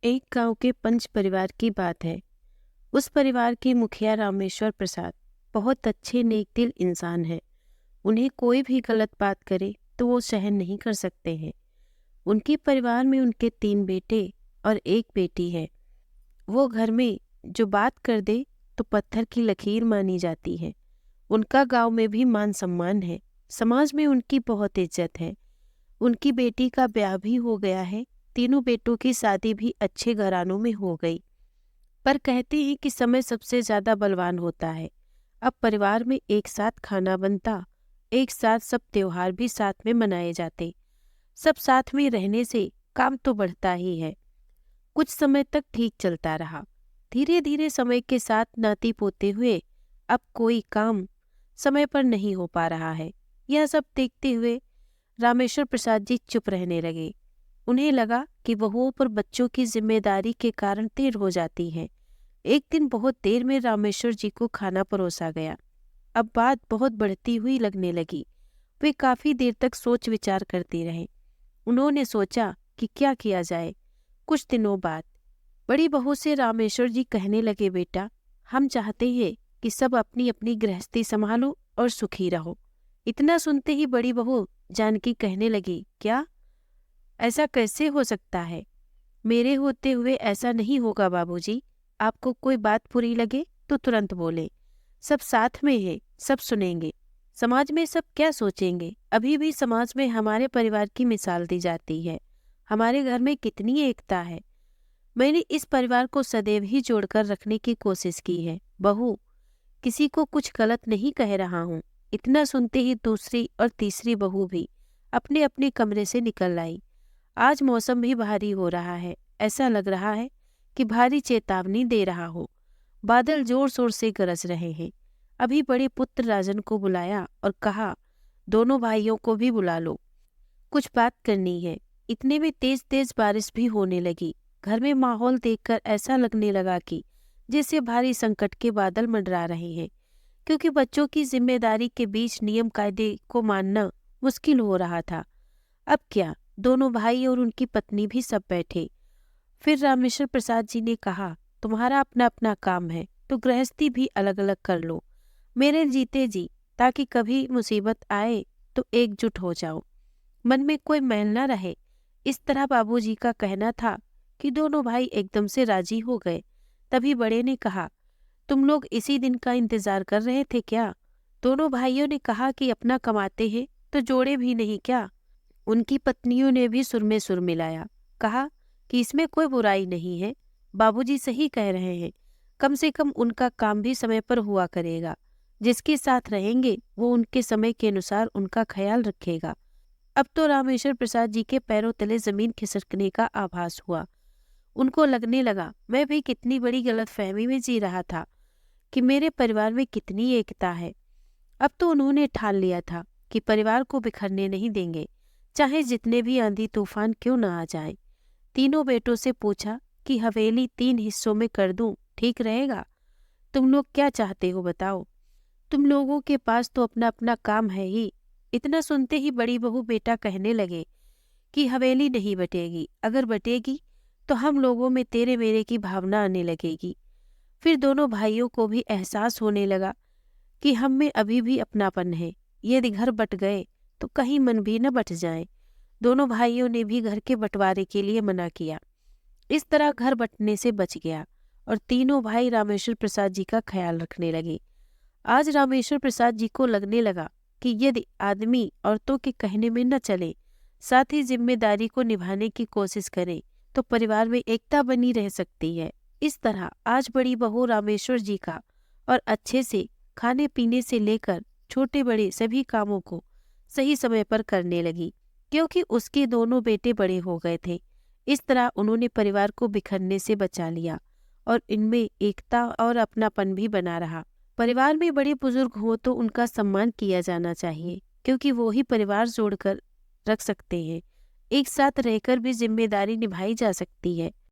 एक गांव के पंच परिवार की बात है। उस परिवार के मुखिया रामेश्वर प्रसाद बहुत अच्छे नेक दिल इंसान हैं। उन्हें कोई भी गलत बात करे तो वो सहन नहीं कर सकते हैं। उनके परिवार में उनके 3 बेटे और 1 बेटी है। वो घर में जो बात कर दे तो पत्थर की लकीर मानी जाती है। उनका गांव में भी मान सम्मान है। समाज में उनकी बहुत इज्जत है। उनकी बेटी का ब्याह भी हो गया है। तीनों बेटों की शादी भी अच्छे घरानों में हो गई। पर कहते हैं कि समय सबसे ज्यादा बलवान होता है। अब परिवार में एक साथ खाना बनता, एक साथ सब त्योहार भी साथ में मनाए जाते। सब साथ में रहने से काम तो बढ़ता ही है। कुछ समय तक ठीक चलता रहा। धीरे धीरे समय के साथ नाती पोते हुए अब कोई काम समय पर नहीं हो पा रहा है। यह सब देखते हुए रामेश्वर प्रसाद जी चुप रहने लगे। उन्हें लगा कि बहुओं पर बच्चों की जिम्मेदारी के कारण देर हो जाती है। एक दिन बहुत देर में रामेश्वर जी को खाना परोसा गया। अब बात बहुत बढ़ती हुई लगने लगी। वे काफी देर तक सोच विचार करते रहे। उन्होंने सोचा कि क्या किया जाए। कुछ दिनों बाद बड़ी बहू से रामेश्वर जी कहने लगे, बेटा, हम चाहते हैं कि सब अपनी अपनी गृहस्थी संभालो और सुखी रहो। इतना सुनते ही बड़ी बहू जानकी कहने लगी, क्या? ऐसा कैसे हो सकता है? मेरे होते हुए ऐसा नहीं होगा बाबूजी। आपको कोई बात बुरी लगे तो तुरंत बोले। सब साथ में है, सब सुनेंगे। समाज में सब क्या सोचेंगे? अभी भी समाज में हमारे परिवार की मिसाल दी जाती है। हमारे घर में कितनी एकता है। मैंने इस परिवार को सदैव ही जोड़कर रखने की कोशिश की है। बहू, किसी को कुछ गलत नहीं कह रहा हूँ। इतना सुनते ही दूसरी और तीसरी बहू भी अपने अपने कमरे से निकल आई। आज मौसम भी भारी हो रहा है। ऐसा लग रहा है कि भारी चेतावनी दे रहा हो। बादल जोर शोर से गरज रहे हैं। अभी बड़े पुत्र राजन को बुलाया और कहा, दोनों भाइयों को भी बुला लो, कुछ बात करनी है। इतने में तेज तेज बारिश भी होने लगी। घर में माहौल देखकर ऐसा लगने लगा कि जैसे भारी संकट के बादल मंडरा रहे हैं, क्योंकि बच्चों की जिम्मेदारी के बीच नियम कायदे को मानना मुश्किल हो रहा था। अब क्या? दोनों भाई और उनकी पत्नी भी सब बैठे। फिर रामेश्वर प्रसाद जी ने कहा, तुम्हारा अपना अपना काम है तो गृहस्थी भी अलग अलग कर लो, मेरे जीते जी, ताकि कभी मुसीबत आए तो एकजुट हो जाओ, मन में कोई मैल न रहे। इस तरह बाबूजी का कहना था कि दोनों भाई एकदम से राजी हो गए। तभी बड़े ने कहा, तुम लोग इसी दिन का इंतजार कर रहे थे क्या? दोनों भाइयों ने कहा कि अपना कमाते हैं तो जोड़े भी नहीं क्या? उनकी पत्नियों ने भी सुर में सुर मिलाया, कहा कि इसमें कोई बुराई नहीं है। बाबूजी सही कह रहे हैं। कम से कम उनका काम भी समय पर हुआ करेगा। जिसके साथ रहेंगे वो उनके समय के अनुसार उनका ख्याल रखेगा। अब तो रामेश्वर प्रसाद जी के पैरों तले जमीन खिसकने का आभास हुआ। उनको लगने लगा, मैं भी कितनी बड़ी गलतफहमी में जी रहा था कि मेरे परिवार में कितनी एकता है। अब तो उन्होंने ठान लिया था कि परिवार को बिखरने नहीं देंगे, चाहे जितने भी आंधी तूफान क्यों न आ जाए। तीनों बेटों से पूछा कि हवेली 3 हिस्सों में कर दूं, ठीक रहेगा? तुम लोग क्या चाहते हो बताओ? तुम लोगों के पास तो अपना अपना काम है ही। इतना सुनते ही बड़ी बहू बेटा कहने लगे कि हवेली नहीं बटेगी। अगर बटेगी तो हम लोगों में तेरे मेरे की भावना आने लगेगी। फिर दोनों भाइयों को भी एहसास होने लगा कि हम में अभी भी अपनापन है। यदि घर बट गए तो कहीं मन भी न बट जाए। दोनों भाइयों ने भी घर के बंटवारे के लिए मना किया। इस तरह घर बंटने से बच गया और तीनों भाई रामेश्वर प्रसाद जी का ख्याल रखने लगे। आज रामेश्वर प्रसाद जी को लगने लगा कि यदि आदमी औरतों के कहने में न चले, साथ ही जिम्मेदारी को निभाने की कोशिश करे, तो परिवार में एकता बनी रह सकती है। इस तरह आज बड़ी बहू रामेश्वर जी का और अच्छे से खाने पीने से लेकर छोटे बड़े सभी कामों को सही समय पर करने लगी, क्योंकि उसके दोनों बेटे बड़े हो गए थे। इस तरह उन्होंने परिवार को बिखरने से बचा लिया और इनमें एकता और अपनापन भी बना रहा। परिवार में बड़े बुजुर्ग हो तो उनका सम्मान किया जाना चाहिए, क्योंकि वो ही परिवार जोड़कर रख सकते हैं। एक साथ रहकर भी जिम्मेदारी निभाई जा सकती है।